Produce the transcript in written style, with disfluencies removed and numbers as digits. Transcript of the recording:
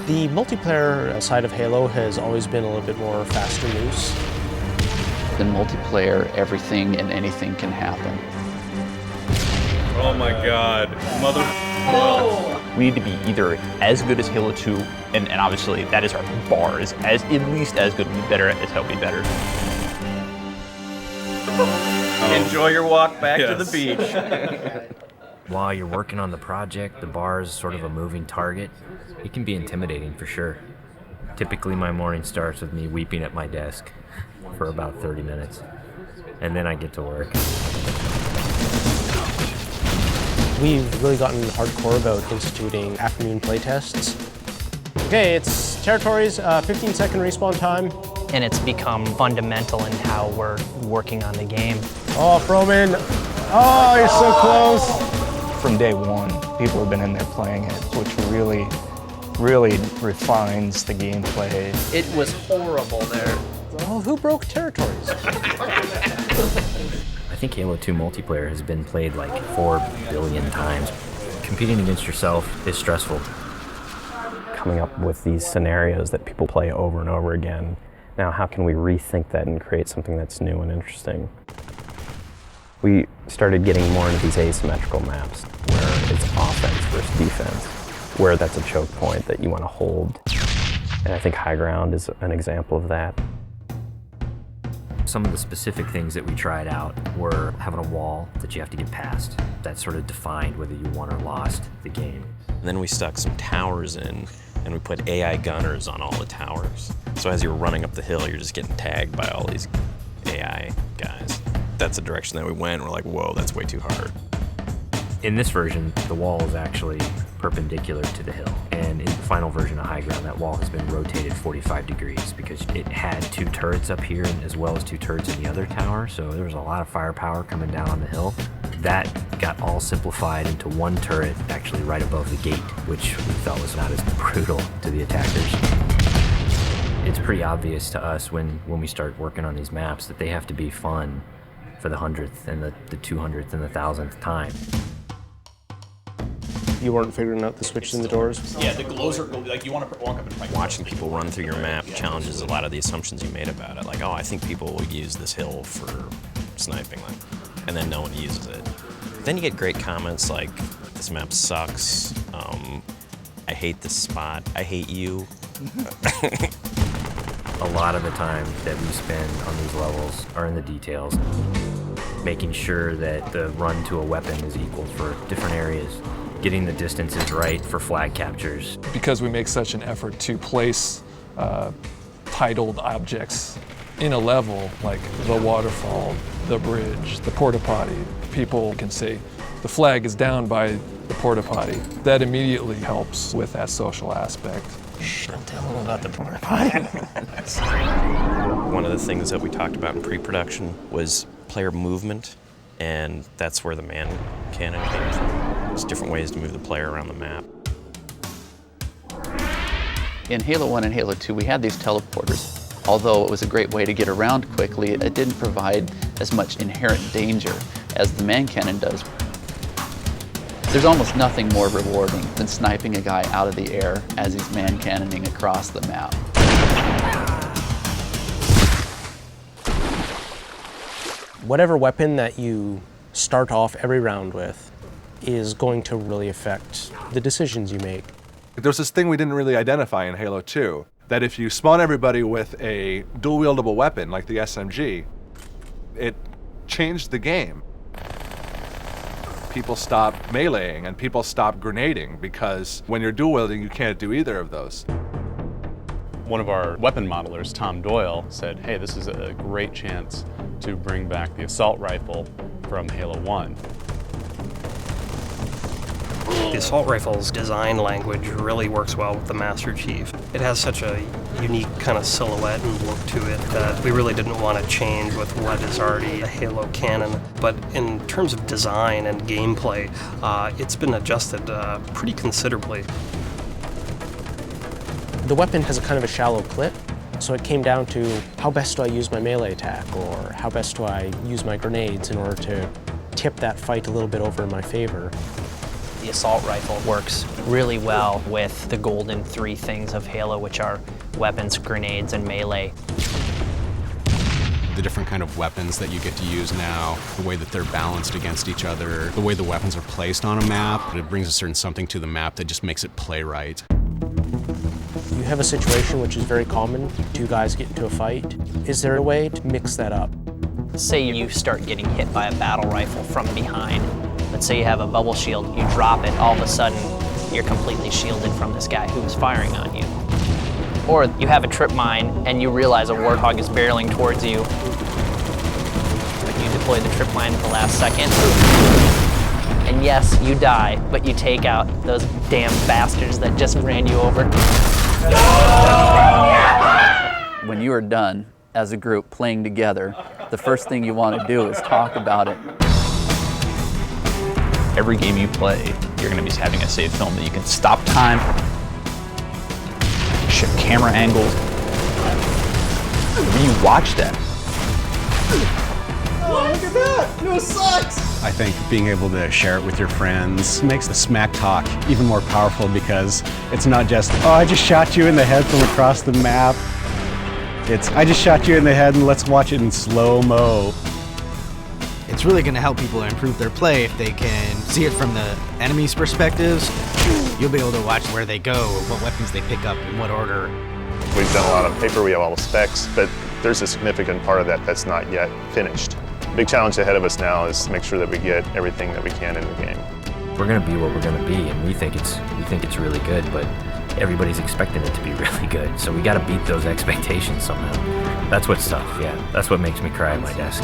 The multiplayer side of Halo has always been a little bit more fast and loose. In multiplayer, everything and anything can happen. Oh my God, mother. We need to be either as good as Halo 2, and obviously that is our bar, is as at least as good, be better as hell, be better. Enjoy your walk back to the beach. While you're working on the project, the bar is sort of a moving target. It can be intimidating for sure. Typically my morning starts with me weeping at my desk for about 30 minutes, and then I get to work. We've really gotten hardcore about instituting afternoon playtests. Okay, it's territories, 15-second respawn time. And it's become fundamental in how we're working on the game. Oh, Froman. Oh, you're so close. From day one, people have been in there playing it, which really refines the gameplay. It was horrible there. Oh, who broke territories? I think Halo 2 multiplayer has been played like 4 billion times. Competing against yourself is stressful. Coming up with these scenarios that people play over and over again. Now, how can we rethink that and create something that's new and interesting? We started getting more into these asymmetrical maps where it's offense versus defense, where that's a choke point that you want to hold. And I think high ground is an example of that. Some of the specific things that we tried out were having a wall that you have to get past. That sort of defined whether you won or lost the game. And then we stuck some towers in, and we put AI gunners on all the towers. So as you're running up the hill, you're just getting tagged by all these AI guys. That's the direction that we went. We're like, whoa, that's way too hard. In this version, the wall is actually perpendicular to the hill. And in the final version of High Ground, that wall has been rotated 45 degrees because it had 2 turrets up here as well as 2 turrets in the other tower. So there was a lot of firepower coming down on the hill. That got all simplified into 1 turret actually right above the gate, which we felt was not as brutal to the attackers. It's pretty obvious to us when we start working on these maps that they have to be fun for the 100th and the 200th and the 1000th time. You weren't figuring out the switches in the doors? Yeah, the glows are like you want to walk up and fight. Watching people run through your map challenges a lot of the assumptions you made about it. Like, oh, I think people will use this hill for sniping them, and then no one uses it. Then you get great comments like, this map sucks, I hate this spot, I hate you. A lot of the time that we spend on these levels are in the details, making sure that the run to a weapon is equal for different areas, getting the distances right for flag captures. Because we make such an effort to place titled objects in a level, like the waterfall, the bridge, the porta potty, people can say, the flag is down by the porta potty. That immediately helps with that social aspect. Don't tell them about the porta potty. One of the things that we talked about in pre-production was player movement, and that's where the man cannon came from. There's different ways to move the player around the map. In Halo 1 and Halo 2, we had these teleporters. Although it was a great way to get around quickly, it didn't provide as much inherent danger as the man cannon does. There's almost nothing more rewarding than sniping a guy out of the air as he's man cannoning across the map. Whatever weapon that you start off every round with is going to really affect the decisions you make. There's this thing we didn't really identify in Halo 2, that if you spawn everybody with a dual-wieldable weapon like the SMG, it changed the game. People stopped meleeing and people stopped grenading because when you're dual-wielding, you can't do either of those. One of our weapon modelers, Tom Doyle, said, hey, this is a great chance to bring back the assault rifle from Halo 1. The assault rifle's design language really works well with the Master Chief. It has such a unique kind of silhouette and look to it that we really didn't want to change with what is already a Halo canon. But in terms of design and gameplay, it's been adjusted pretty considerably. The weapon has a kind of a shallow clip, so it came down to how best do I use my melee attack, or how best do I use my grenades in order to tip that fight a little bit over in my favor. The assault rifle works really well with the golden three things of Halo, which are weapons, grenades, and melee. The different kind of weapons that you get to use now, the way that they're balanced against each other, the way the weapons are placed on a map, it brings a certain something to the map that just makes it play right. You have a situation which is very common, two guys get into a fight. Is there a way to mix that up? Say you start getting hit by a battle rifle from behind. Let's say you have a bubble shield, you drop it, all of a sudden you're completely shielded from this guy who is firing on you. Or you have a trip mine and you realize a warthog is barreling towards you. But you deploy the trip mine at the last second. And yes, you die, but you take out those damn bastards that just ran you over. When you are done as a group playing together, the first thing you want to do is talk about it. Every game you play, you're going to be having a save film that you can stop time, shift camera angles. When you watch that. Oh, look at that! No sucks! I think being able to share it with your friends makes the smack talk even more powerful because it's not just, oh, I just shot you in the head from across the map. It's, I just shot you in the head and let's watch it in slow-mo. It's really going to help people improve their play if they can see it from the enemy's perspectives. You'll be able to watch where they go, what weapons they pick up, in what order. We've done a lot of paper, we have all the specs, but there's a significant part of that that's not yet finished. The big challenge ahead of us now is to make sure that we get everything that we can in the game. We're going to be what we're going to be, and we think it's really good, but everybody's expecting it to be really good. So we got to beat those expectations somehow. That's what's tough. Yeah, that's what makes me cry at my desk.